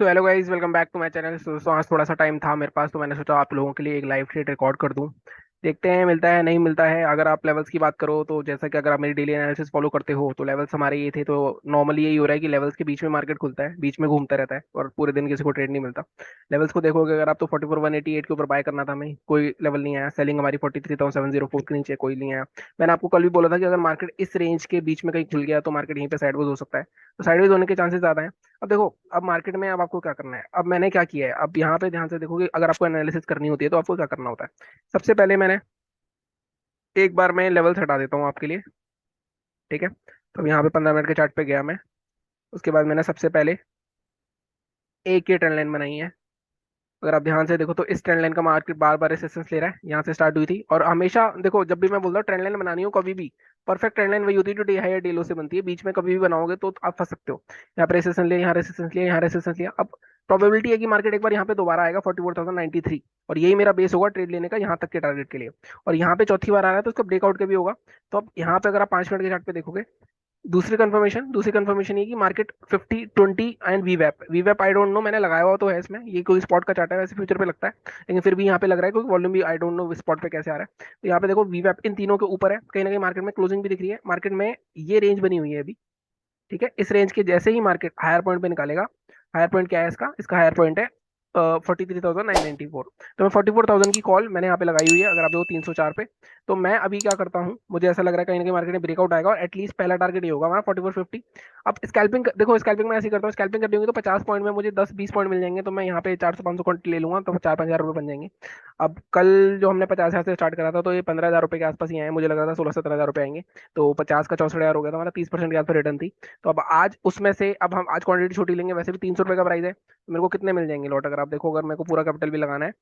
तो hello guys, welcome back to my channel. दोस्तों, आज थोड़ा सा टाइम था मेरे पास, तो मैंने सोचा आप लोगों के लिए एक लाइव ट्रेड रिकॉर्ड कर दूं। देखते हैं मिलता है नहीं मिलता है। अगर आप लेवल्स की बात करो तो जैसा कि अगर आप मेरी डेली एनालिसिस फॉलो करते हो तो लेवल्स हमारे ये थे। तो नॉर्मली यही हो रहा है कि लेवल्स के बीच में मार्केट खुलता है, बीच में घूमता रहता है और पूरे दिन किसी को ट्रेड नहीं मिलता। लेवल्स को देखोगे अगर आप तो 44,188 के ऊपर बाय करना था, हमें कोई लेवल नहीं आया। सेलिंग हमारी 43,704 के नीचे कोई नहीं आया। मैंने आपको कल भी बोला था कि अगर मार्केट इस रेंज के बीच में कहीं खुल गया तो मार्केट यहीं पे साइडवेज हो सकता है। तो साइडवेज होने के चांसेस ज्यादा हैं। अब देखो, अब मार्केट में अब आपको क्या करना है। अब मैंने क्या किया है, अब यहाँ पे ध्यान से देखोगे, अगर आपको एनालिसिस करनी होती है तो आपको क्या करना होता है। सबसे पहले मैंने एक बार मैं लेवल्स हटा देता हूँ आपके लिए। ठीक है, तो यहाँ पे 15 मिनट के चार्ट पे गया मैं। उसके बाद मैंने सबसे पहले एक ही ट्रेंड लाइन बनाई है। अगर आप ध्यान से देखो तो इस ट्रेंड लाइन का मार्केट बार बार रेसिस्टेंस ले रहा है। यहाँ से स्टार्ट हुई थी और हमेशा देखो, जब भी मैं बोलता हूँ ट्रेंड लाइन बनानी हो कभी भी, परफेक्ट ट्रेंड लाइन वही होती है जो डे हाई या डे लो से बनती है। बीच में कभी भी बनाओगे तो आप फंस सकते हो। यहाँ पे रेसिस्टेंस लिया, यहाँ रेसिस्टेंस लिया, यहाँ रेसिस्टेंस लिया। अब प्रोबेबिलिटी है कि मार्केट एक बार यहाँ पे दोबारा आएगा 44,093, और यही मेरा बेस होगा ट्रेड लेने का यहाँ तक के टारगेट के लिए। और यहाँ पे चौथी बार आ रहा है तो उसका ब्रेकआउट का भी होगा। तो अब यहाँ पे अगर आप 5 मिनट के चार्ट पे देखोगे, दूसरी कंफर्मेशन ये कि मार्केट 50 20 एंड वीवैप आई डोंट नो, मैंने लगाया हुआ तो है इसमें, ये कोई स्पॉट का चार्ट है, वैसे फ्यूचर पे लगता है लेकिन फिर भी यहाँ पे लग रहा है क्योंकि वॉल्यूम भी आई डोंट नो स्पॉट पे कैसे आ रहा है। तो यहाँ पे देखो वीवैप इन तीनों के ऊपर है, कहीं ना कहीं मार्केट में क्लोजिंग भी दिख रही है। मार्केट में ये रेंज बनी हुई है अभी। ठीक है, इस रेंज के जैसे ही मार्केट हायर पॉइंट पे निकालेगा, हायर पॉइंट क्या है इसका हायर पॉइंट है 43,994। तो मैं 44,000 की कॉल मैंने यहाँ पे लगाई हुई है। अगर आप देखो 304 पे, तो मैं अभी क्या करता हूँ, मुझे ऐसा लग रहा है कहीं ना कहीं मार्केट में ब्रेकआउट आएगा और एटलीस्ट पहला टारगेट ये होगा हमारा 4450। अब स्कैल्पिंग देखो, स्कैल्पिंग मैं ऐसे ही करता हूँ, स्कैल्पिंग करनी होगी तो 50 पॉइंट में मुझे 10 20 पॉइंट मिल जाएंगे, तो मैं यहाँ पे 400 500 पॉइंट ले लूंगा तो 4 5 हज़ार रुपये बन जाएंगे। अब कल जो हमने 50 हज़ार से स्टार्ट करा था तो ये 15 हज़ार रुपये के आसपास ही आए, मुझे लग रहा था 16 17 हज़ार रुपये आएंगे। तो 50 का 64 हज़ार हो गया था हमारा, 30% के आसपास रिटर्न थी। तो अब आज उसमें से, अब हम आज क्वांटिटी छोटी लेंगे, वैसे भी 300 रुपये का प्राइस है, तो मेरे को कितने मिल जाएंगे लॉट। अगर आप देखो, अगर मेरे को पूरा कैपिटल भी लगाना है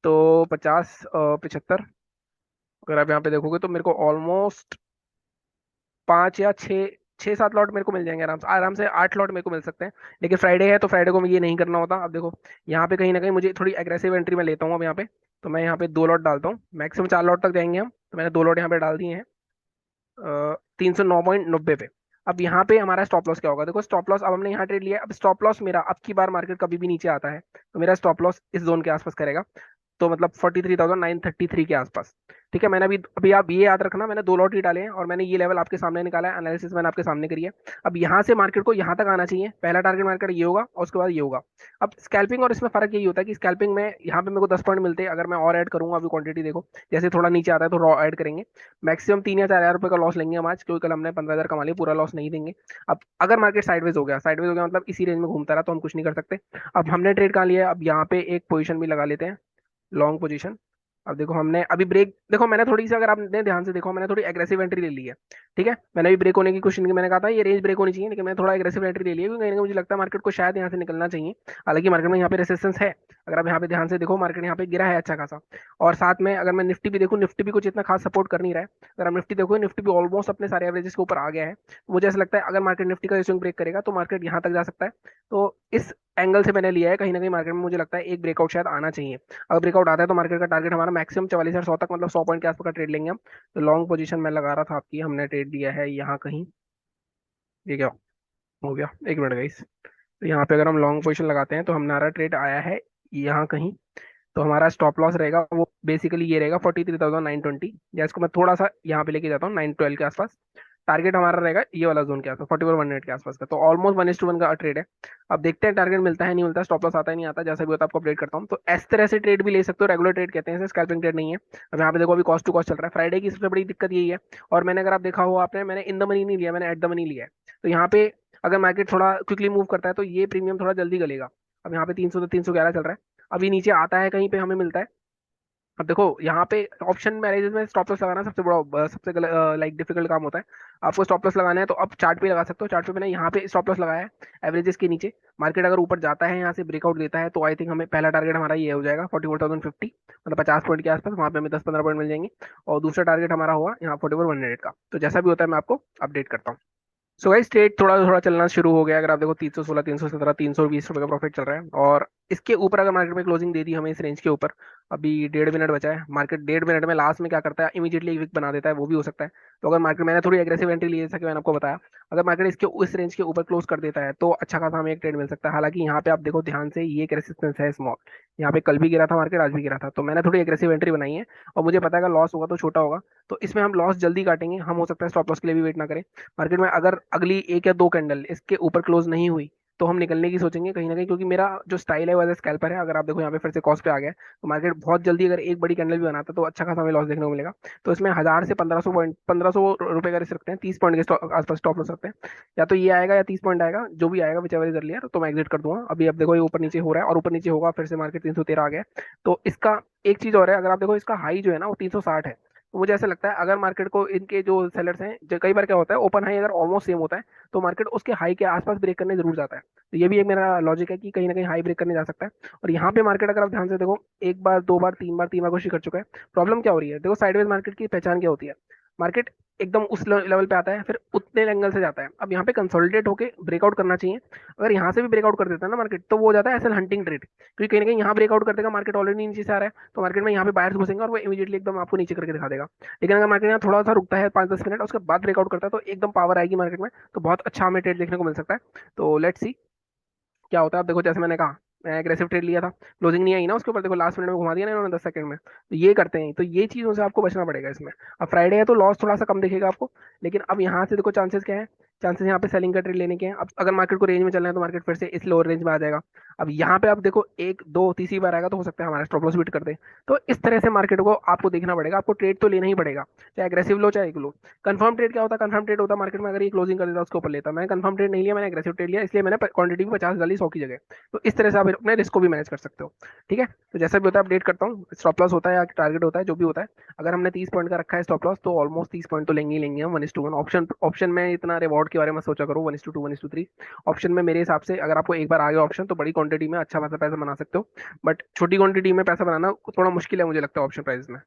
तो 50 75, अगर आप यहाँ पे देखोगे तो मेरे को ऑलमोस्ट 5 या 6, 6 7 लॉट मेरे को मिल जाएंगे आराम से। आराम से 8 लॉट मेरे को मिल सकते हैं। लेकिन फ्राइडे है तो फ्राइडे को मुझे ये नहीं करना होता। अब देखो, यहाँ पे कहीं ना कहीं मुझे थोड़ी एग्रेसिव एंट्री में लेता हूँ अब यहाँ पे। तो मैं यहाँ पे 2 लॉट डालता हूँ, मैक्सिमम 4 लॉट तक जाएंगे हम, तो मैंने 2 लॉट यहाँ पे डाल दिए हैं 309.90 पे। अब यहाँ पे हमारा स्टॉप लॉस क्या होगा, देखो स्टॉप लॉस अब हमने यहाँ ट्रेड लिया है। अब स्टॉप लॉस मेरा, अब की बार मार्केट कभी भी नीचे आता है तो मेरा स्टॉप लॉस इस जोन के आसपास करेगा। तो मतलब 43,933 के आसपास। ठीक है, मैंने अभी अभी आप ये याद रखना, मैंने 2 लॉट ही डाले हैं और मैंने ये लेवल आपके सामने निकाला है, एनालिसिस मैंने आपके सामने करी है। अब यहाँ से मार्केट को यहाँ तक आना चाहिए, पहला टारगेट मार्केट ये होगा और उसके बाद ये होगा। अब स्कैल्पिंग और इसमें फर्क यही होता है कि स्कैल्पिंग में यहाँ पे मेरे को 10 पॉइंट मिलते हैं, अगर मैं और ऐड करूंगा, अभी क्वांटिटी देखो जैसे थोड़ा नीचे आता है तो रॉ ऐड करेंगे। मैक्सिमम 3 या 4 हज़ार रुपये का लॉस लेंगे हम आज, क्योंकि कल हमने 15 हज़ार कमा लिया, पूरा लॉस नहीं देंगे। अब अगर मार्केट साइडवेज हो गया, साइडवेज हो गया मतलब इसी रेंज में घूमता रहा, तो हम कुछ नहीं कर सकते। अब हमने ट्रेड कहाँ लिया है, अब यहाँ पे एक पोजीशन भी लगा लेते हैं, लॉन्ग पोजीशन। अब देखो हमने अभी ब्रेक, देखो मैंने थोड़ी सी, अगर आपने ध्यान से देखो, मैंने थोड़ी एग्रेसिव एंट्री ले ली है। ठीक है, मैंने भी ब्रेक होने की कोशिश नहीं की, मैंने कहा था ये रेंज ब्रेक होनी चाहिए, लेकिन मैंने थोड़ा एग्रेसिव एंट्री ले ली है क्योंकि कहीं ना कहीं मुझे लगता है मार्केट को शायद यहाँ से निकलना चाहिए। हालांकि मार्केट में यहाँ पे रेसिस्टेंस है। अगर आप यहाँ पे ध्यान से देखो, मार्केट यहाँ पे गिरा है अच्छा खासा। और साथ में अगर मैं निफ्टी भी देखूँ, निफ्टी भी कुछ इतना खास सपोर्ट कर नहीं रहा है। अगर आप निफ्टी देखो, निफ्टी भी ऑलमोस्ट अपने सारे एवरेजेस के ऊपर आ गया है। तो मुझे ऐसा लगता है अगर मार्केट निफ्टी का स्विंग ब्रेक करेगा तो मार्केट यहाँ तक जा सकता है। तो इस एंगल से मैंने लिया है, कहीं ना कहीं मार्केट में मुझे लगता है एक ब्रेकआउट शायद आना चाहिए। अगर ब्रेकआउट आता है तो मार्केट का टारगेट हमारा मैक्सिमम 44,100 तक, मतलब 100 पॉइंट के आसपास का ट्रेड लेंगे हम। तो लॉन्ग पोजीशन में लगा रहा था आपकी, हमने ट्रेड दिया है यहाँ कहीं, ये क्या हो गया, एक मिनट गाइस। तो यहाँ पे अगर हम लॉन्ग पोजीशन लगाते हैं तो हमारा ट्रेड आया है यहाँ कहीं। तो हमारा स्टॉप लॉस रहेगा वो बेसिकली ये रहेगा 43,920, या इसको मैं थोड़ा सा यहाँ पे लेके जाता हूँ 912 के आसपास। टारगेट हमारा रहेगा ये वाला जोन के आसपास 44,100 के आसपास का, तो ऑलमोस्ट 1:1 का ट्रेड है। अब देखते हैं टारगेट मिलता है नहीं मिलता, स्टॉप लॉस आता है नहीं आता, जैसा भी होता है आपको अपडेट करता हूँ। तो इस तरह से ट्रेड भी ले सकते हो, रेगुलर ट्रेड कहते हैं इसे, स्कैल्पिंग ट्रेड नहीं है। अब यहाँ पे देखो अभी कॉस्ट टू कॉस्ट चल रहा है, फ्राइडे की सबसे बड़ी दिक्कत यही है। और मैंने, अगर आप देखा हो आपने, मैंने इन द मनी नहीं लिया, मैंने एट द मनी लिया है। तो यहाँ पे अगर मार्केट थोड़ा क्विकली मूव करता है तो ये प्रीमियम थोड़ा जल्दी गलेगा। अब यहाँ पे 300 से 311 चल रहा है, अभी नीचे आता है कहीं पे हमें मिलता है। अब देखो यहाँ पे ऑप्शन मैरिजेस में स्टॉप लॉस लगाना सबसे बड़ा सबसे लाइक डिफिकल्ट काम होता है। आपको स्टॉप लॉस लगाना है तो अब चार्ट पे लगा सकते हो, चार्ट पे मैंने यहाँ पे स्टॉप लॉस लगाया है एवरेजेस के नीचे। मार्केट अगर ऊपर जाता है यहाँ से ब्रेकआउट देता है तो आई थिंक हमें पहला टारगेट हमारा ये हो जाएगा 44,050, मतलब 50 पॉइंट के आसपास, वहाँ पे हमें 10 15 पॉइंट मिल जाएंगे। और दूसरा टारगेट हमारा होगा यहाँ 44,100 का। तो जैसा भी होता है मैं आपको अपडेट करता हूँ। सो गाइस ट्रेड थोड़ा थोड़ा चलना शुरू हो गया। अगर आप देखो 316, 317, 320 रुपए का प्रॉफिट चल रहा है, और इसके ऊपर अगर मार्केट में क्लोजिंग दे दी हमें इस रेंज के ऊपर, अभी 1.5 मिनट बचा है। मार्केट 1.5 मिनट में लास्ट में क्या करता है, इमीडिएटली एक विक बना देता है, वो भी हो सकता है। तो अगर मार्केट, मैंने थोड़ी एग्रेसिव एंट्री ली है जैसा कि मैंने आपको बताया, अगर मार्केट इसके उस रेंज के ऊपर क्लोज कर देता है तो अच्छा खासा हमें एक ट्रेड मिल सकता है। हालांकि यहाँ पे आप देखो ध्यान से, ये एक रेसिस्टेंस है स्मॉल, यहाँ पे कल भी गिरा था मार्केट, आज भी गिरा था, तो मैंने थोड़ी एग्रेसिव एंट्री बनाई है। और मुझे पता है अगर लॉस होगा तो छोटा होगा, तो इसमें हम लॉस जल्दी काटेंगे। हम हो सकता है स्टॉप लॉस के लिए भी वेट ना करें। मार्केट में अगर अगली एक या दो कैंडल इसके ऊपर क्लोज नहीं हुई तो हम निकलने की सोचेंगे कहीं ना कहीं, क्योंकि मेरा जो स्टाइल है वो एज स्कैल्पर है। अगर आप देखो यहाँ पे फिर से कॉस्ट पे आ गया है, तो मार्केट बहुत जल्दी अगर एक बड़ी कैंडल भी बनाता है तो अच्छा खासा हमें लॉस देखने को मिलेगा। तो इसमें 1000 से 1500 पॉइंट, 1500 रुपए का रिस्क रखते हैं, 30 पॉइंट के आसपास स्टॉप लॉस रखते हैं। या तो ये आएगा या 30 पॉइंट आएगा, जो भी आएगा विच एवर इज अर्लियर, तो मैं एग्जिट कर दूंगा। अभी अब देखो ये ऊपर नीचे हो रहा है, और ऊपर नीचे होगा फिर से मार्केट 313 आ गया है। तो इसका एक चीज और है, अगर आप देखो इसका हाई जो है ना वो 360 है। तो मुझे ऐसा लगता है अगर मार्केट को इनके जो सेलर्स हैं, जो कई बार क्या होता है ओपन हाई अगर ऑलमोस्ट सेम होता है तो मार्केट उसके हाई के आसपास ब्रेक करने जरूर जाता है। तो ये भी एक मेरा लॉजिक है कि कहीं ना कहीं हाई ब्रेक करने जा सकता है। और यहाँ पे मार्केट अगर आप ध्यान से देखो, एक बार, दो बार, तीन बार, तीन बार कोशिश कर चुका है। प्रॉब्लम क्या हो रही है, देखो साइडवेज मार्केट की पहचान क्या होती है, मार्केट एकदम उस लेवल पे आता है, फिर उतने एंगल से जाता है। अब यहाँ पे कंसोलिडेट होके ब्रेकआउट करना चाहिए। अगर यहाँ से भी ब्रेकआउट कर देता है ना मार्केट, तो वो हो जाता है एसएल हंटिंग ट्रेड, क्योंकि कहीं ना कहीं यहाँ ब्रेकआउट कर देगा, मार्केट ऑलरेडी नीचे से आ रहा है, तो मार्केट में यहाँ पे बायर्स घुसेंगे और वो इमीडिएटली एकदम आपको नीचे करके दिखा देगा। लेकिन अगर मार्केट यहाँ थोड़ा सा रुकता है 5-10 मिनट, उसके बाद ब्रेकआउट करता है, तो एकदम पावर आएगी मार्केट में, तो बहुत अच्छा हमें ट्रेड देखने को मिल सकता है। तो लेट्स सी क्या होता है। अब देखो जैसे मैंने कहा, मैं एग्रेसिव ट्रेड लिया था, क्लोजिंग नहीं आई ना उसके ऊपर, देखो लास्ट मिनट में घुमा दिया ना इन्होंने 10 सेकंड में, तो ये करते हैं, तो ये चीज़ों से आपको बचना पड़ेगा इसमें। अब फ्राइडे है तो लॉस थोड़ा सा कम दिखेगा आपको, लेकिन अब यहाँ से देखो चांसेस क्या है, चांसेस यहाँ पे सेलिंग का ट्रेड लेने के हैं। अब अगर मार्केट को रेंज में चलना है तो मार्केट फिर से इस लोअर रेंज में आ जाएगा। अब यहाँ पे आप देखो एक दो तीसरी बार आएगा तो हो सकता है हमारा स्टॉप लॉस बीट कर दे। तो इस तरह से मार्केट को आपको देखना पड़ेगा, आपको ट्रेड तो लेना ही पड़ेगा, चाहे एग्रेसिव लो चाहे लो। कंफर्म ट्रेड क्या होता है, कंफर्म ट्रेड होता है मार्केट में अगर ये क्लोजिंग कर देता उसके ऊपर लेता। मैंने कंफर्म ट्रेड नहीं लिया, मैंने एग्रेसिव ट्रेड लिया, इसलिए मैंने क्वांटिटी भी 50 डाली 100 की जगह। तो इस तरह से आप अपने रिस्क को भी मैनेज कर सकते हो। ठीक है, तो जैसा भी होता है अपडेट करता हूँ, स्टॉप लॉस होता है या टारगेट होता है जो भी होता है। अगर हमने 30 पॉइंट का रखा है स्टॉप लॉस, तो ऑलमोस्ट 30 पॉइंट तो लेंगे ही लेंगे हम। 1:1 ऑप्शन, ऑप्शन में इतना रिवॉर्ड के बारे में सोचा करो, 1:2, 1:3 ऑप्शन में मेरे हिसाब से अगर आपको एक बार आ गया ऑप्शन, तो बड़ी क्वांटिटी में अच्छा खासा पैसा बना सकते हो। बट छोटी क्वांटिटी में पैसा बनाना थोड़ा मुश्किल है मुझे लगता है ऑप्शन प्राइस में।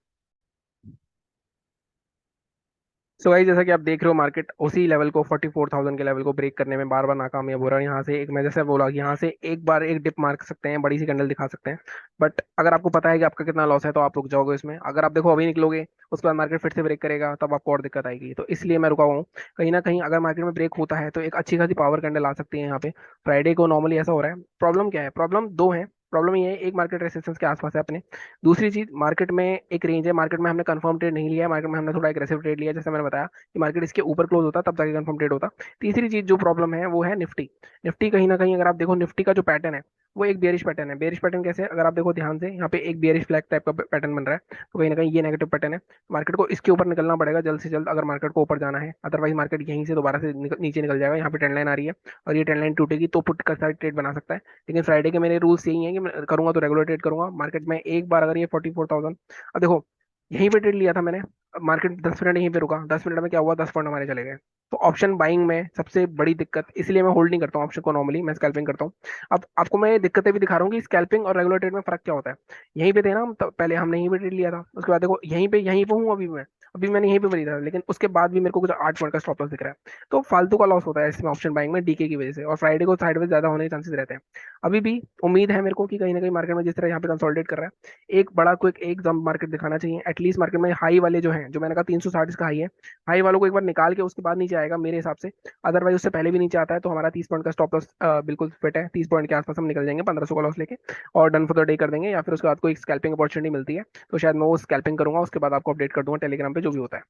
सो भाई जैसा कि आप देख रहे हो, मार्केट उसी लेवल को 44,000 के लेवल को ब्रेक करने में बार बार नाकामयाब हो रहा है। यहाँ से एक, मैं जैसे बोला कि यहाँ से एक बार एक डिप मार सकते हैं, बड़ी सी कैंडल दिखा सकते हैं। बट अगर आपको पता है कि आपका कितना लॉस है तो आप रुक जाओगे इसमें। अगर आप देखो अभी निकलोगे, उसके बाद मार्केट फिर से ब्रेक करेगा, तब आपको और दिक्कत आएगी। तो इसलिए मैं रुका हुआ हूँ। कहीं ना कहीं अगर मार्केट में ब्रेक होता है तो एक अच्छी खासी पावर कैंडल आ सकती है यहाँ पे। फ्राइडे को नॉर्मली ऐसा हो रहा है। प्रॉब्लम क्या है, प्रॉब्लम दो है। प्रॉब्लम ये है, एक मार्केट रेसिस्टेंस के आसपास है अपने। दूसरी चीज, मार्केट में एक रेंज है, मार्केट में हमने कंफर्म ट्रेड नहीं लिया है, मार्केट में हमने थोड़ा एग्रेसिव ट्रेड लिया है, जैसे मैंने बताया कि मार्केट इसके ऊपर क्लोज होता तब जाके कंफर्म ट्रेड होता। तीसरी चीज जो प्रॉब्लम है वो है निफ्टी। निफ्टी कहीं ना कहीं अगर आप देखो, निफ्टी का जो पैटर्न है वो एक बेरिश पैटर्न है। बेरिश पैटर्न कैसे है, अगर आप देखो ध्यान से, यहाँ पे एक बेरिश फ्लैग टाइप का पैटर्न बन रहा है, तो कहीं ना कहीं ये नेगेटिव पैटर्न है। मार्केट को इसके ऊपर निकलना पड़ेगा जल्द से जल्द अगर मार्केट को ऊपर जाना है, अदरवाइज मार्केट यहीं से दोबारा से नीचे निकल जाएगा। यहाँ पे ट्रेंड लाइन आ रही है, और ये ट्रेंड लाइन टूटेगी तो पुट का साइड ट्रेड बना सकता है। लेकिन फ्राइडे के मेरे रूल्स यही है कि मैं करूंगा तो रेगुलर ट्रेड करूंगा मार्केट में। एक बार अगर ये 44,000, अब देखो यहीं पे ट्रेड लिया था मैंने, अब मार्केट 10 मिनट यहीं पे रुका, 10 मिनट में क्या हुआ, 10 पॉइंट हमारे चले गए। तो ऑप्शन बाइंग में सबसे बड़ी दिक्कत, इसलिए मैं होल्ड नहीं करता हूँ ऑप्शन को, नॉर्मली मैं स्कैल्पिंग करता हूँ। अब आपको मैं दिक्कतें भी दिखा रहा हूँ कि स्कैल्पिंग और रेगुलर ट्रेड में फर्क क्या होता है। यहीं पे थे ना हम, तो पहले हमने यहीं पे ट्रेड लिया था, उसके बाद देखो यहीं पे हूँ अभी मैं। अभी मैंने यहीं पे खरीदा था, लेकिन उसके बाद भी मेरे को कुछ 8 पॉइंट का स्टॉप लॉस दिख रहा है। तो फालतू का लॉस होता है इसमें ऑप्शन बाइंग में, डीके की वजह से, और फ्राइडे को साइडवेज ज्यादा होने के चांसेस रहते हैं। अभी भी उम्मीद है मेरे को कि कहीं ना कहीं मार्केट में जिस तरह यहाँ पे कंसोलिडेट कर रहा है, एक बड़ा क्विक एक जंप मार्केट दिखाना चाहिए एटलीस्ट। मार्केट में हाई वाले जो हैं, जो मैंने कहा 360 इसका हाई है, हाई वालों को एक बार निकाल के उसके बाद नीचे आएगा मेरे हिसाब से। अदरवाइज उससे पहले भी नीचे आता है तो हमारा 30 पॉइंट का स्टॉप लॉस बिल्कुल फिट है। 30 पॉइंट के आसपास हम निकल जाएंगे 1500 का लॉस लेके, और डन फॉर द डे कर देंगे। या फिर उसके बाद कोई स्कैल्पिंग अपॉर्चुनिटी मिलती है तो शायद मैं वो स्कैल्पिंग करूंगा, उसके बाद आपको अपडेट कर दूंगा टेलीग्राम पे जो भी होता है।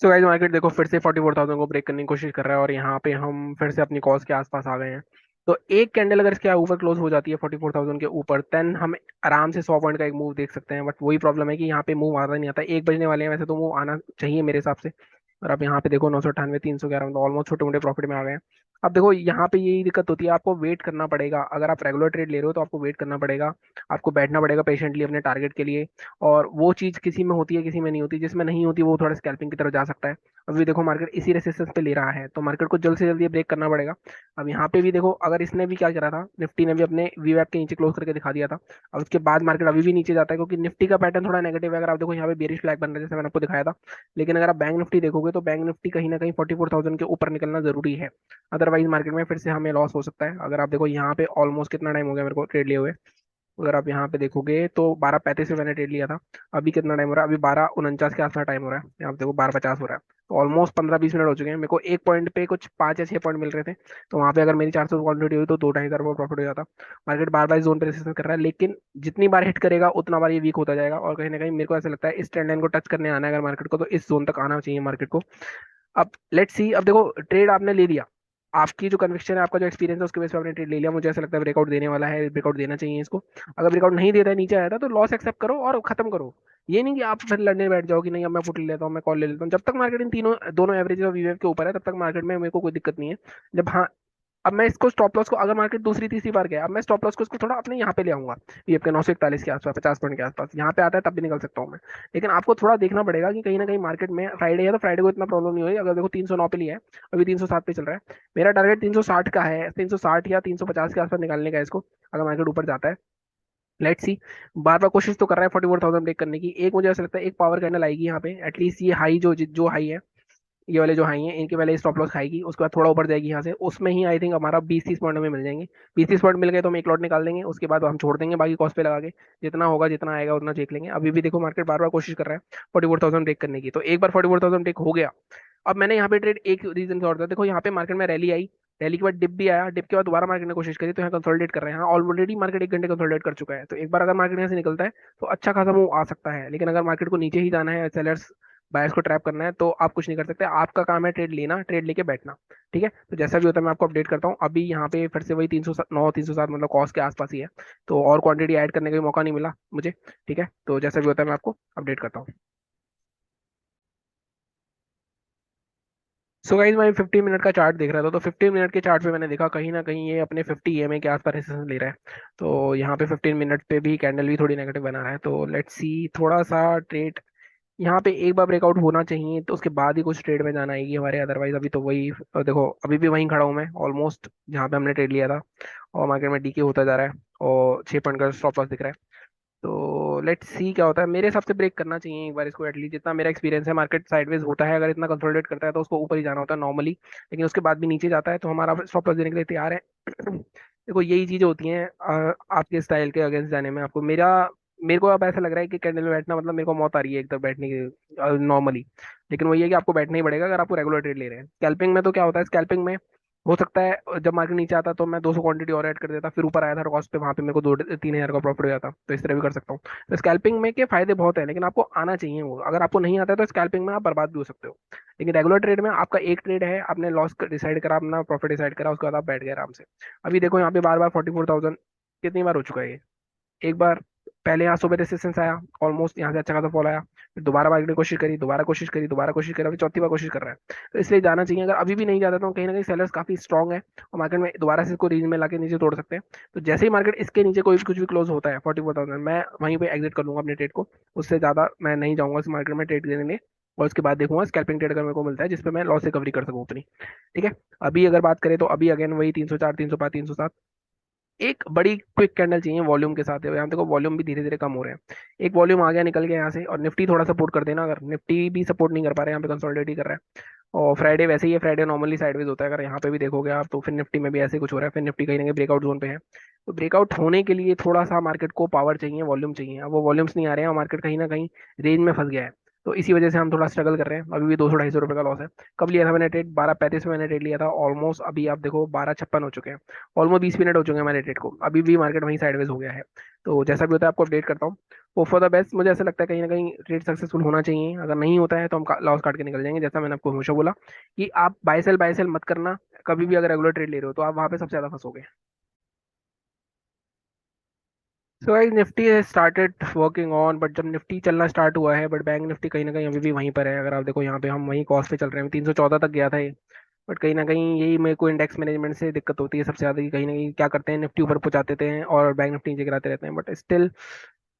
सो गाइस मार्केट देखो फिर से 44,000 को ब्रेक करने की कोशिश कर रहा है, और यहाँ पे हम फिर से अपनी कॉज के आसपास आ गए हैं। तो एक कैंडल अगर इसके ऊपर क्लोज हो जाती है 44,000 के ऊपर, देन हम आराम से 100 पॉइंट का एक मूव देख सकते हैं। बट वही प्रॉब्लम है कि यहाँ पे मूव आता नहीं आता, 1 बजने वाले हैं, वैसे तो मूव आना चाहिए मेरे हिसाब से। और अब यहाँ पे देखो 998, 311, मतलब ऑलमोस्ट छोटे मोटे प्रॉफिट में आ गए हैं। अब देखो यहाँ पे यही दिक्कत होती है, आपको वेट करना पड़ेगा। अगर आप रेगुलर ट्रेड ले रहे हो तो आपको वेट करना पड़ेगा, आपको बैठना पड़ेगा पेशेंटली अपने टारगेट के लिए। और वो चीज़ किसी में होती है किसी में नहीं होती, जिसमें नहीं होती वो थोड़ा स्कैल्पिंग की तरफ जा सकता है। अभी देखो मार्केट इसी रेसिस्टेंस पे ले रहा है, तो मार्केट को जल्द से जल्द ये ब्रेक करना पड़ेगा। अब यहाँ पे भी देखो, अगर इसने भी क्या करा था, निफ्टी ने भी अपने वीवैप के नीचे क्लोज करके दिखा दिया था। अब उसके बाद मार्केट अभी भी नीचे जाता है, क्योंकि निफ्टी का पैटर्न थोड़ा नेगेटिव है। अगर आप देखो यहाँ पे बेरिश फ्लैग बन रहा है जैसे मैंने आपको दिखाया था। लेकिन अगर आप बैंक निफ्टी देखोगे तो बैंक निफ्टी कहीं ना कहीं 44,000 के ऊपर निकलना जरूरी है। अदरवाइज मार्केट में फिर से हमें लॉस हो सकता है। अगर आप देखो यहाँ पे ऑलमोस्ट कितना टाइम हो गया मेरे को ट्रेड लिए हुए, अगर आप यहाँ पे देखोगे तो 12:35 में मैंने ट्रेड लिया था। अभी कितना टाइम हो रहा है, अभी 12:49 के आसपास टाइम हो रहा है, यहाँ पे देखो 12:50 हो रहा है। तो ऑलमोस्ट 15-20 मिनट हो चुके हैं। मेरे को एक पॉइंट पे कुछ 5 या 6 पॉइंट मिल रहे थे, तो वहाँ पे अगर मेरी 400 क्वांटिटी हुई तो 2-2.5 हज़ार प्रॉफिट हो जाता। मार्केट बार बार जोन पे रेसिस्टेंस कर रहा है, लेकिन जितनी बार हिट करेगा उतना बार ये वीक होता जाएगा। और कहीं ना कहीं मेरे को ऐसा लगता है इस ट्रेंड लाइन को टच करने आना है अगर मार्केट को, तो इस जोन तक आना चाहिए मार्केट को। अब लेट्स सी, अब देखो ट्रेड आपने ले लिया, आपकी जो कन्विक्शन है, आपका जो एक्सपीरियंस है, उसके बेस पे आपने ट्रेड ले लिया। मुझे ऐसा लगता है ब्रेकआउट देने वाला है, ब्रेकआउट देना चाहिए इसको। अगर ब्रेकआउट नहीं देता है, नीचे आया था, तो लॉस एक्सेप्ट करो और खत्म करो। ये नहीं कि आप फिर लड़ने बैठ जाओ कि नहीं अब मैं पुट ले लेता हूँ, मैं कॉल ले लेता हूँ। जब तक मार्केट इन तीनों दोनों एवरेज और वीवेव के ऊपर है, तब तक मार्केट में मेरे को कोई दिक्कत नहीं है। जब हाँ, अब मैं इसको स्टॉप लॉस को, अगर मार्केट दूसरी तीसरी बार गया, अब मैं स्टॉप लॉस को इसको थोड़ा अपने यहाँ पे ले आऊंगा, ये आपके 941 के आसपास, 50 पॉइंट के आसपास यहाँ पे आता है, तब भी निकल सकता हूँ मैं। लेकिन आपको थोड़ा देखना पड़ेगा कि कहीं ना कहीं मार्केट में फ्राइडे है, तो फ्राइडे को इतना प्रॉब्लम नहीं होगी। अगर देखो 309 पे लिया है, अभी 307 पे चल रहा है। मेरा टारगेट 360 का है, 360 या 350 के आसपास निकालने का है इसको, अगर मार्केट ऊपर जाता है। लेट्स सी, बार बार कोशिश तो कर रहा है 44,000 ब्रेक करने की। एक मुझे ऐसा लगता है एक पावर कैंडल आएगी यहाँ पे, एटलीस्ट ये हाई जो जो हाई है, ये वाले जो हाई हैं इनके पहले स्टॉप लॉस खाएगी, उसके बाद थोड़ा ऊपर जाएगी यहाँ से, उसमें ही आई थिंक हमारा 20-30 पॉइंट हमें मिल जाएंगे। 20-30 पॉइंट मिल गए तो हम एक लॉट निकाल देंगे, उसके बाद हम छोड़ देंगे बाकी कॉस्ट पे लगा के। जितना होगा जितना आएगा उतना देख लेंगे। अभी भी देखो मार्केट बार बार कोशिश कर रहा है 44,000 ब्रेक करने की, तो एक बार 44,000 ब्रेक हो गया। अब मैंने यहाँ पे ट्रेड एक रीजन से और था, देखो यहाँ पे मार्केट में रैली आई, रैली के बाद डिप भी आया, डिप के बाद दोबारा मार्केट ने कोशिश करी, तो यहाँ कंसोलिडेट कर रहे हैं। हाँ, ऑलरेडी मार्केट 1 घंटे कंसोलिडेट कर चुका है, तो एक बार अगर मार्केट यहाँ से निकलता है तो अच्छा खासा मूव आ सकता है। लेकिन अगर मार्केट को नीचे ही जाना है, सेलर्स बायर्स को ट्रैप करना है, तो आप कुछ नहीं कर सकते। आपका काम है ट्रेड लेना, ट्रेड लेके बैठना। ठीक है, तो जैसा भी होता है मैं आपको अपडेट करता हूँ। अभी यहाँ पे फिर से वही 309 307 मतलब कॉस्ट के आसपास ही है, तो और क्वांटिटी ऐड करने का भी मौका नहीं मिला मुझे। ठीक है, तो जैसा भी होता है मैं आपको अपडेट करता हूँ। सो गाइज मैं 15 मिनट का चार्ट देख रहा था, तो 15 मिनट के चार्ट पे मैंने देखा कहीं ना कहीं ये अपने 50 EMA के आसपास रेसिस्टेंस ले रहा है। तो यहाँ पे 15 मिनट पे भी कैंडल भी थोड़ी नेगेटिव बना रहा है, तो लेट्स सी थोड़ा सा ट्रेड यहाँ पे एक बार ब्रेकआउट होना चाहिए, तो उसके बाद ही कुछ ट्रेड में जाना आएगी हमारे। अदरवाइज अभी तो वही देखो अभी भी वहीं खड़ा हूँ मैं ऑलमोस्ट, जहाँ पे हमने ट्रेड लिया था। और मार्केट में डीके होता जा रहा है, और 6 पॉइंट का स्टॉप लॉस दिख रहा है। तो लेट्स सी क्या होता है। मेरे हिसाब से ब्रेक करना चाहिए एक बार इसको एटलीस्ट। जितना मेरा एक्सपीरियंस है, मार्केट साइडवेज होता है, अगर इतना कंसोलिडेट करता है तो उसको ऊपर ही जाना होता है नॉर्मली। लेकिन उसके बाद भी नीचे जाता है, तो हमारा स्टॉप लॉस देने के लिए तैयार है। देखो यही चीजें होती हैं आपके स्टाइल के अगेंस्ट जाने में। आपको मेरे को अब ऐसा लग रहा है कि कैंडल में बैठना मतलब मेरे को मौत आ रही है एकदम बैठने की नॉर्मली। लेकिन वही है कि आपको बैठना ही पड़ेगा अगर आपको रेगुलर ट्रेड ले रहे हैं। स्कैल्पिंग में तो क्या होता है, स्कैल्पिंग में हो सकता है जब मार्केट नीचे आता तो मैं 200 क्वांटिटी और ऐड कर देता, फिर ऊपर आया था कॉस्ट पे, वहां पे मेरे को 2-3 हज़ार का प्रॉफिट हो जाता। तो इस तरह भी कर सकता हूँ। तो स्कैल्पिंग में के फायदे बहुत है, लेकिन आपको आना चाहिए वो। अगर आपको नहीं आता है तो स्कैल्पिंग में आप बर्बाद भी हो सकते हो। लेकिन रेगुलर ट्रेड में आपका एक ट्रेड है, आपने लॉस डिसाइड करा, अपना प्रॉफिट डिसाइड करा, उसके बाद आप बैठ गए आराम से। अभी देखो यहाँ पे बार बार 44,000 कितनी बार हो चुका है ये। एक बार पहले यहाँ सुबह रेसिस्टेंस आया, ऑलमोस्ट यहाँ से अच्छा खासा फॉल आया, फिर दोबारा मार्केट ने कोशिश करी, दोबारा कोशिश करी, दोबारा कोशिश करी, अभी चौथी बार कोशिश कर रहा है। तो इसलिए जाना चाहिए। अगर अभी भी नहीं जाता तो कहीं ना कहीं सेलर्स काफी स्ट्रांग है, और मार्केट में दोबारा से इसको रीज में लाके नीचे तोड़ सकते हैं। तो जैसे ही मार्केट इसके नीचे कोई भी कुछ भी क्लोज होता है 44,000, मैं वहीं पे एग्जिट कर लूंगा अपने ट्रेड को। उससे ज्यादा मैं नहीं जाऊंगा इस मार्केट में ट्रेड देने लिए। और उसके बाद देखूंगा स्कैल्पिंग ट्रेड अगर मेरे को मिलता है जिसपे मैं लॉस रिकवरी कर सकूँ अपनी। ठीक है, अभी अगर बात करें तो अभी अगेन वही 304 305 307, एक बड़ी क्विक कैंडल चाहिए वॉल्यूम के साथ। यहाँ देखो वॉल्यूम भी धीरे धीरे कम हो रहे हैं, एक वॉल्यूम आ गया निकल गया यहाँ से। और निफ्टी थोड़ा सपोर्ट कर देना, अगर निफ्टी भी सपोर्ट नहीं कर पा रहे हैं यहाँ पे, कंसोलिडेट ही कर रहा है। और फ्राइडे वैसे ही है, फ्राइडे नॉर्मली साइडवेज होता है, अगर यहाँ पे भी देखोगे आप तो फिर निफ्टी में भी ऐसे कुछ हो रहा है। फिर निफ्टी कहीं ना कहीं ब्रेकआउट जोन पे है। तो ब्रेकआउट होने के लिए थोड़ा सा मार्केट को पावर चाहिए, वॉल्यूम चाहिए। अब वो वॉल्यूम्स नहीं आ रहे हैं और मार्केट कहीं ना कहीं रेंज में फंस गया है। तो इसी वजह से हम थोड़ा स्ट्रगल कर रहे हैं। अभी भी 200-250 रुपये का लॉस है। कब लिया था मैंने ट्रेड, 12:35 में मैंने ट्रेड लिया था ऑलमोस्ट। अभी आप देखो 12:56 हो चुके हैं, ऑलमोस्ट 20 मिनट हो चुके हैं हमारे ट्रेड को। अभी भी मार्केट वहीं साइडवेज हो गया है। तो जैसा भी होता है आपको अपडेट करता हूँ। वो फॉर द बेस्ट, मुझे ऐसा लगता है कहीं ना कहीं ट्रेड सक्सेसफुल होना चाहिए। अगर नहीं होता है तो हम लॉस काट के निकल जाएंगे। जैसा मैंने आपको हमेशा बोला कि आप बाय सेल मत करना कभी भी। अगर रेगुलर ट्रेड ले रहे हो तो आप वहां पे सबसे ज्यादा फंसोगे। So guys Nifty started working on, but जब निफ्टी चलना स्टार्ट हुआ है, बट बैंक निफ्टी कहीं ना कहीं अभी भी वहीं पर है। अगर आप देखो यहाँ पे हम वहीं कॉस्ट पे चल रहे हैं, 314 तक गया था ये। बट कहीं ना कहीं यही मेरे को इंडेक्स मैनेजमेंट से दिक्कत होती है सबसे ज़्यादा, कि कहीं ना कहीं क्या करते हैं, निफ्टी ऊपर पहुंचाते थे और बैंक निफ्टी नीचे गिराते रहते हैं। बट स्टिल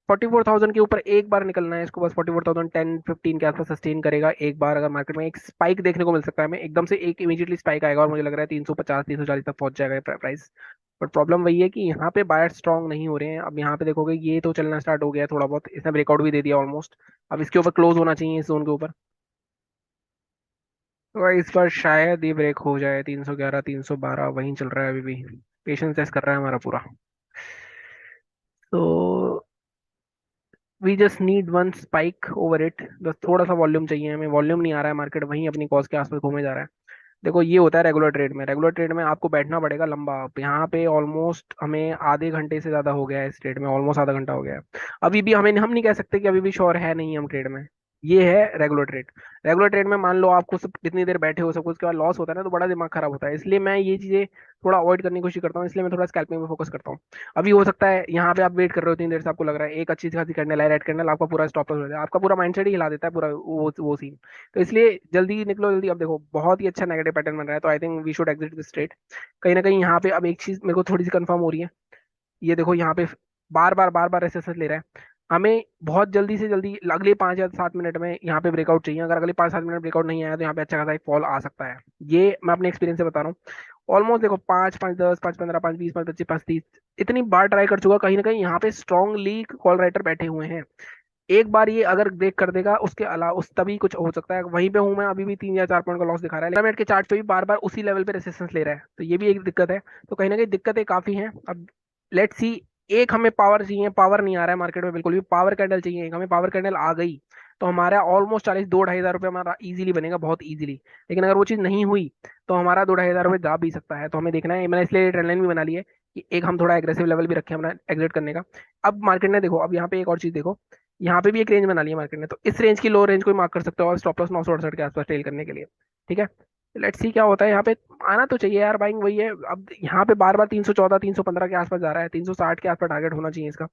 44,000 के ऊपर एक बार निकलना है इसको, बस 44,000 10-15 के आसपास सस्टेन करेगा एक बार। अगर मार्केट में एक स्पाइक देखने को मिल सकता है हमें, एकदम से एक इमीडिएटली स्पाइक आएगा और मुझे लग रहा है 350 340 तक पहुंच जाएगा प्राइस। बट प्रॉब्लम वही है कि यहाँ पे बायर स्ट्रांग नहीं हो रहे हैं। अब यहाँ पे देखोगे ये तो चलना स्टार्ट हो गया है थोड़ा बहुत, इसने ब्रेकआउट भी दे दिया ऑलमोस्ट। अब इसके ऊपर क्लोज होना चाहिए इस जोन के ऊपर। तो इस बार शायद ये ब्रेक हो जाए, 311 312 वहीं चल रहा है अभी भी। पेशेंस टेस्ट कर रहा है हमारा पूरा। तो we just need one spike over it, बस थोड़ा सा वॉल्यूम चाहिए हमें। वॉल्यूम नहीं आ रहा है, मार्केट वहीं अपनी कॉज के आसपास घूमे जा रहा है। देखो ये होता है रेगुलर ट्रेड में, रेगुलर ट्रेड में आपको बैठना पड़ेगा लंबा। अब यहाँ पे ऑलमोस्ट हमें आधे घंटे से ज्यादा हो गया है इस ट्रेड में, ऑलमोस्ट आधा घंटा हो गया है। अभी भी हम नहीं कह सकते कि अभी भी श्योर है नहीं हम ट्रेड में। ये है रेगुलर ट्रेड। रेगुलर ट्रेड में मान लो आपको सब कितनी देर बैठे हो, सब कुछ, उसके बाद लॉस होता है ना, तो बड़ा दिमाग खराब होता है। इसलिए मैं ये चीजें थोड़ा अवॉइड करने की कोशिश करता हूँ, इसलिए मैं थोड़ा स्कैल्पिंग पे फोकस करता हूँ। अभी हो सकता है यहाँ पे आप वेट कर रहे हो इतनी देर से, आपको लग रहा है एक अच्छी खासी कैंडल है, रेड कैंडल, आपका पूरा स्टॉप लॉस हो जाए, आपका पूरा माइंडसेट ही हिला देता है पूरा वो सीन। तो इसलिए जल्दी निकलो जल्दी। अब देखो बहुत ही अच्छा नेगेटिव पैटर्न बन रहा है, तो I think we should exit this trade. कहीं ना कहीं यहाँ पे अब एक चीज मेरे को थोड़ी सी कंफर्म हो रही है। ये देखो यहाँ पे बार बार रेसिस्टेंस ले रहा है। हमें बहुत जल्दी से जल्दी अगले 5 या 7 मिनट में यहाँ पे ब्रेकआउट चाहिए। अगर अगले 5-7 मिनट ब्रेकआउट नहीं आया तो यहाँ पे अच्छा खासा एक फॉल आ सकता है। ये मैं अपने एक्सपीरियंस से बता रहा हूँ। ऑलमोस्ट देखो 5 5 10 5 15 5 20 5 25 5 30 इतनी बार ट्राई कर चुका, कहीं ना कहीं यहाँ पे स्ट्रांगली कॉल राइटर बैठे हुए हैं। एक बार ये अगर ब्रेक कर देगा, उसके अलावा उस तभी कुछ हो सकता है। वहीं पे हूं मैं अभी भी, 3 या 4 पॉइंट का लॉस दिखा रहा है, 15 मिनट के चार्ट पे भी बार बार उसी लेवल पे रेसिस्टेंस ले रहा है, तो ये भी एक दिक्कत है। तो कहीं ना कहीं दिक्कतें काफी हैं। अब लेट्स सी। एक हमें पावर चाहिए, पावर नहीं आ रहा है मार्केट में बिल्कुल भी। पावर कैंडल चाहिए एक हमें, पावर कैंडल आ गई तो हमारा ऑलमोस्ट 40 2 ढाई हज़ार रुपये हमारा इजीली बनेगा, बहुत इजीली। लेकिन अगर वो चीज़ नहीं हुई तो हमारा 2 ढाई हज़ार रुपये जा भी सकता है। तो हमें देखना है, मैंने इसलिए ट्रेंड लाइन भी बना ली है कि एक हम थोड़ा एग्रेसिव लेवल भी रखें अपना एग्जिट करने का। अब मार्केट ने देखो, अब यहाँ पे एक और चीज देखो, यहाँ पे भी एक रेंज बना ली है मार्केट ने, तो इस रेंज की लो रेंज को मार्क कर सकते हो और स्टॉप लॉस 968 के आसपास ट्रेल करने के लिए। ठीक है, लेट्स सी क्या होता है यहाँ पे। आना तो चाहिए यार, बाइंग वही है। अब यहाँ पे बार बार 314 315 के आसपास जा रहा है, 360 के आसपास टारगेट होना चाहिए इसका।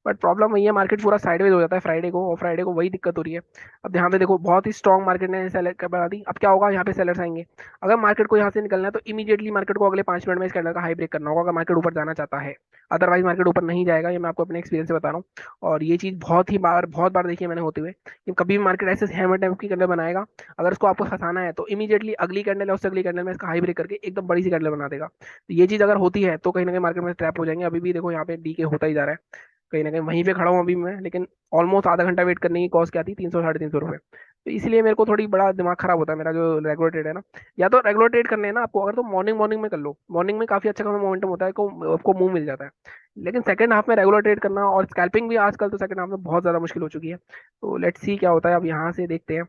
बट प्रॉब्लम वही है, मार्केट पूरा साइडवेज हो जाता है फ्राइडे को, और फ्राइडे को वही दिक्कत हो रही है। अब यहाँ पे देखो बहुत ही स्ट्रॉन्ग मार्केट ने सेल बना दी। अब क्या होगा, यहाँ पे सेलर्स आएंगे। अगर मार्केट को यहाँ से निकलना है तो इमीडिएटली मार्केट को अगले 5 मिनट में इस कैंडल का हाई ब्रेक करना होगा, अगर मार्केट ऊपर जाना चाहता है। अदरवाइज मार्केट ऊपर नहीं जाएगा, ये मैं आपको अपने एक्सपीरियंस से बता रहा हूँ। और ये चीज बहुत बार देखी है मैंने होते हुए, कि कभी भी मार्केट ऐसे हैमर टाइप की कैंडल बनाएगा, अगर उसको आपको फंसाना है तो इमीडिएटली अगली कैंडल या उससे अगली कैंडल में इसका हाई ब्रेक करके एकदम बड़ी सी कैंडल बना देगा। तो ये चीज अगर होती है तो कहीं ना कहीं मार्केट में ट्रैप हो जाएंगे। अभी भी देखो यहाँ पे डीके होता ही जा रहा है, कहीं ना कहीं वहीं पे खड़ा हूँ अभी मैं, लेकिन ऑलमोस्ट आधा घंटा वेट करने की कॉस्ट क्या थी, 300 साढ़े 300 रुपये। तो इसलिए मेरे को थोड़ी बड़ा दिमाग खराब होता है मेरा, जो रेगुलर ट्रेड है ना। या तो रेगुलर ट्रेड करने हैं ना आपको, अगर तो मॉर्निंग मॉर्निंग में कर लो, मॉर्निंग में काफी अच्छा खासा मोमेंटम होता है, को आपको मूव मिल जाता है। लेकिन सेकंड हाफ में रेगुलर ट्रेड करना और स्कैल्पिंग भी आजकल तो सेकंड हाफ में बहुत ज्यादा मुश्किल हो चुकी है। तो लेट्स सी क्या होता है, अब यहाँ से देखते हैं।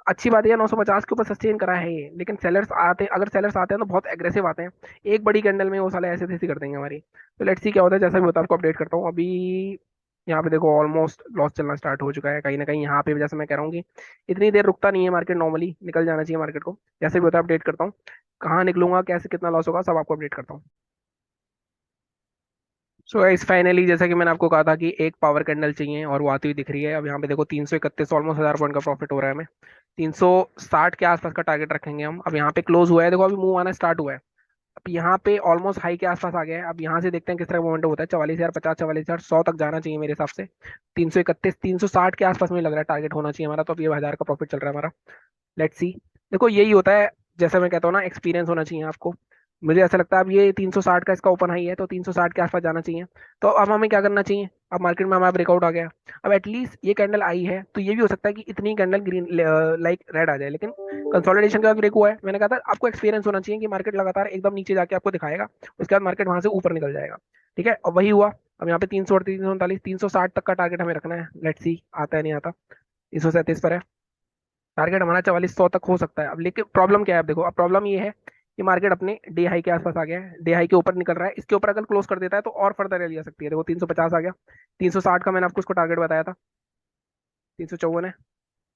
अच्छी बात है 950 के ऊपर सस्टेन करा है ये, लेकिन सेलर्स आते, अगर सेलर्स आते हैं तो बहुत एग्रेसिव आते हैं। एक बड़ी कैंडल में वो साले ऐसे तैसे कर देंगे हमारी। तो लेट्स सी क्या होता है, जैसा भी होता है आपको अपडेट करता हूँ। अभी यहाँ पे देखो ऑलमोस्ट लॉस चलना स्टार्ट हो चुका है कहीं ना कहीं। यहाँ पे भी जैसे मैं कह रहा हूँ कि इतनी देर रुकता नहीं है मार्केट, नॉर्मली निकल जाना चाहिए मार्केट को। जैसे भी होता है अपडेट करता हूँ, कहाँ निकलूंगा, कैसे, कितना लॉस होगा, सब आपको अपडेट करता हूँ। सो गाइस फाइनली, जैसा कि मैंने आपको कहा था कि एक पावर कैंडल चाहिए और वो आती हुई दिख रही है। अब यहाँ पे देखो 331, ऑलमोस्ट 1000 पॉइंट का प्रॉफिट हो रहा है हमें। 360 के आसपास का टारगेट रखेंगे हम। अब यहाँ पे क्लोज हुआ है, देखो अभी मूव आना स्टार्ट हुआ है। अब यहाँ पे ऑलमोस्ट हाई के आसपास आ गया है। अब यहाँ से देखते हैं किस तरह का मोमेंटम होता है। 44,050 44,100 तक जाना चाहिए मेरे हिसाब से। 331 360 के आसपास मुझे लग रहा है टारगेट होना चाहिए हमारा। तो अब ये 1000 का प्रॉफिट चल रहा है हमारा। Let's see. देखो यही होता है, जैसा मैं कहता हूँ ना, एक्सपीरियंस होना चाहिए आपको। मुझे ऐसा लगता है अब ये 360 का इसका ओपन हाई है, तो 360 के आसपास जाना चाहिए। तो अब हमें क्या करना चाहिए, अब मार्केट में हमारा ब्रेकआउट आ गया। अब एटलीस्ट ये कैंडल आई है, तो ये भी हो सकता है कि इतनी कैंडल ग्रीन लाइक रेड आ जाए, लेकिन कंसोलिडेशन के बाद ब्रेक हुआ है। मैंने कहा था आपको एक्सपीरियंस होना चाहिए कि मार्केट लगातार एकदम नीचे जाके आपको दिखाएगा, उसके बाद मार्केट वहां से ऊपर निकल जाएगा। ठीक है, और वही हुआ। अब यहाँ पे 338 339 360 तक का टारगेट हमें रखना है। लेट्स सी आता है नहीं आता। 337 पर है टारगेट हमारा, 4400 तक हो सकता है। अब लेकिन प्रॉब्लम क्या है, अब देखो अब प्रॉब्लम ये है कि मार्केट अपने डे हाई के आसपास आ गया है, डे हाई के ऊपर निकल रहा है। इसके ऊपर अगर क्लोज कर देता है तो और फर्दर रैली आ सकती है। देखो 350 आ गया, 360 का मैंने आपको उसको टारगेट बताया था, 354 है।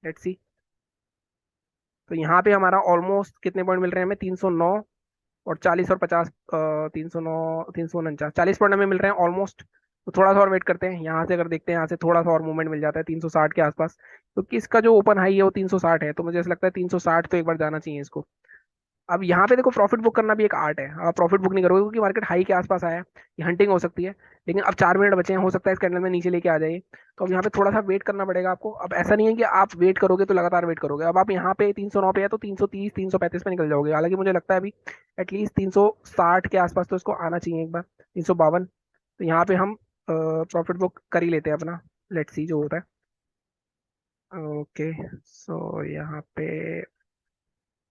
Let's see. तो यहाँ पे हमारा ऑलमोस्ट कितने पॉइंट मिल रहे हैं हमें, 309 और 40 और 50, 309 349 40 पॉइंट हमें मिल रहे हैं ऑलमोस्ट। तो थोड़ा सा और वेट करते हैं, यहाँ से अगर देखते हैं यहाँ से थोड़ा सा और मूवमेंट मिल जाता है 360 के आसपास, क्योंकि इसका जो ओपन हाई है वो 360 है, तो मुझे ऐसा लगता है 360 तो एक बार जाना चाहिए इसको। अब यहाँ पे देखो प्रॉफिट बुक करना भी एक आर्ट है। आप प्रॉफिट बुक नहीं करोगे क्योंकि मार्केट हाई के आसपास आया है, ये हंटिंग हो सकती है। लेकिन अब 4 मिनट बचे हैं, हो सकता है इस कैंडल में नीचे लेके आ जाए। तो अब यहाँ पे थोड़ा सा वेट करना पड़ेगा आपको। अब ऐसा नहीं है कि आप वेट करोगे तो लगातार वेट करोगे। अब आप यहाँ पे 309 पे है तो 330 335 पे निकल जाओगे। हालांकि मुझे लगता है अभी एटलीस्ट 360 के आसपास तो इसको आना चाहिए एक बार, 352। तो यहाँ पे हम प्रॉफिट बुक कर ही लेते हैं अपना। लेट्स सी जो होता है। ओके, सो यहाँ पे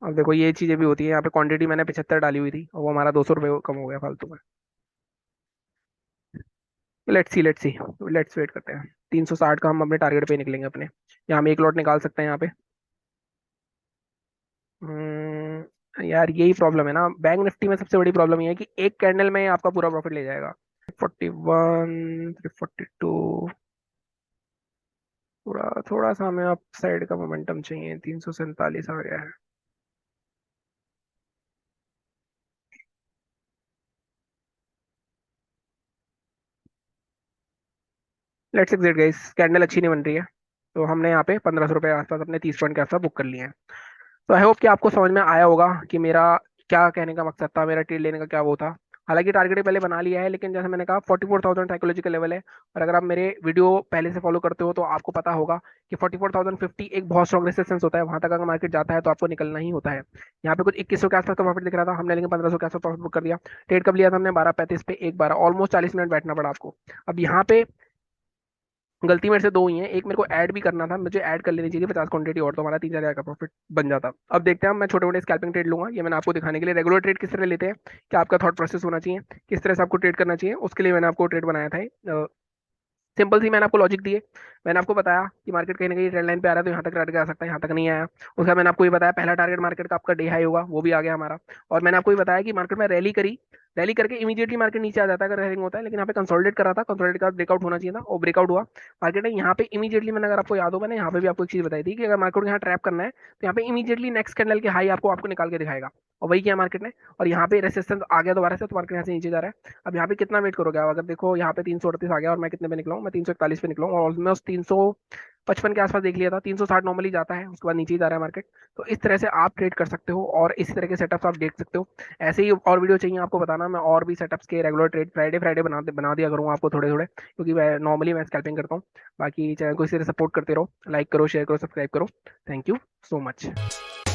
अब देखो ये चीजें भी होती है। यहाँ पे क्वांटिटी मैंने 75 डाली हुई थी और वो हमारा 200 रुपये कम हो गया फालतू में। लेट्स सी लेट्स वेट करते हैं। 360 का हम अपने टारगेट पे निकलेंगे अपने। यहाँ हम एक लॉट निकाल सकते हैं यहाँ पे। यार यही प्रॉब्लम है ना बैंक निफ्टी में, सबसे बड़ी प्रॉब्लम ये है कि एक कैंडल में आपका पूरा प्रॉफिट ले जाएगा। 41 342। थोड़ा थोड़ा सा हमें अप साइड का मोमेंटम चाहिए। 347 आ गया है। लेट्स एग्जिट गाइस, कैंडल अच्छी नहीं बन रही है। तो हमने यहाँ पे 1500 रुपये आसपास अपने 30 पॉइंट के आसपास बुक कर लिए हैं। तो आई होप कि आपको समझ में आया होगा कि मेरा क्या कहने का मकसद था, मेरा ट्रेड लेने का क्या वो था। हालांकि टारगेट पहले बना लिया है, लेकिन जैसे मैंने कहा 44,000 साइकोलॉजिकल लेवल है। और अगर आप मेरे वीडियो पहले से फॉलो करते हो तो आपको पता होगा कि 44,050 एक बहुत स्ट्रॉन्ग रेसिस्टेंस होता है। वहां तक अगर मार्केट जाता है तो आपको निकलना ही होता है। यहाँ पे कुछ 2100 के आसपास का प्रॉफिट दिख रहा था, हमने लेकिन 1500 के आसपास प्रॉफिट बुक कर दिया। ट्रेड कब लिया था हमने? 12:35 पे, एक बार ऑलमोस्ट 40 मिनट बैठना पड़ा आपको। अब यहाँ पे गलती मेरे से दो हुई है। एक, मेरे को ऐड भी करना था, मुझे ऐड कर लेनी चाहिए 50 क्वांटिटी और, तो हमारा 3,000 का प्रॉफिट बन जाता। अब देखते हैं, मैं छोटे मोटे स्कैल्पिंग ट्रेड लूंगा। ये मैंने आपको दिखाने के लिए रेगुलर ट्रेड किस तरह लेते हैं, क्या आपका थॉट प्रोसेस होना चाहिए, किस तरह से आपको ट्रेड करना चाहिए, उसके लिए मैंने आपको ट्रेड बनाया था। सिंपल सी मैंने आपको लॉजिक दिए। मैंने आपको बताया कि मार्केट कहीं ना कहीं ट्रेंड लाइन पे आ रहा है तो यहाँ तक रट के आ सकता है, यहाँ तक नहीं आया। उसके बाद मैंने आपको ये बताया पहला टारगेट मार्केट का आपका डे हाई होगा, वो भी आ गया हमारा। और मैंने आपको ये बताया कि मार्केट में रैली करी, रैली करके इमीडिएटली मार्केट नीचे आ जाता है अगर रैलिंग होता है। लेकिन यहाँ पे कंसोलिडेट कर रहा था, कंसोलिडेट का ब्रेकआउट होना चाहिए था और ब्रेकआउट हुआ। मार्केट ने यहाँ पे इमीडिएटली, मैंने अगर आपको याद हो, मैंने यहाँ पे भी आपको एक चीज बताई थी कि अगर मार्केट को यहाँ ट्रैप करना है तो यहाँ पे इमीडिएटली नेक्स्ट कैंडल के हाई आपको आपको निकाल के दिखाएगा। और वही किया मार्केट ने। और यहाँ पे रेसिस्टेंस आ गया दोबारा से, तो मार्केट यहाँ से नीचे जा रहा है। अब यहाँ पे कितना वेट करोगे आप? अगर देखो यहाँ पे 338 आ गया और मैं कितने पे निकला हूँ, मैं 341 पे निकला हूँ और ऑलमोस्ट 355 के आसपास देख लिया था। 360 नॉर्मली जाता है, उसके बाद नीचे ही जा रहा है मार्केट। तो इस तरह से आप ट्रेड कर सकते हो और इसी तरह के सेटअप्स आप देख सकते हो। ऐसे ही और वीडियो चाहिए आपको बताना, मैं और भी सेटअप्स के रेगुलर ट्रेड फ्राइडे फ्राइडे बना दिया करूँगा आपको थोड़े थोड़े, क्योंकि नॉर्मली मैं स्कैल्पिंग करता हूँ। बाकी चैनल को इसी तरह सपोर्ट करते रहो, लाइक करो, शेयर करो, सब्सक्राइब करो। Thank you so much.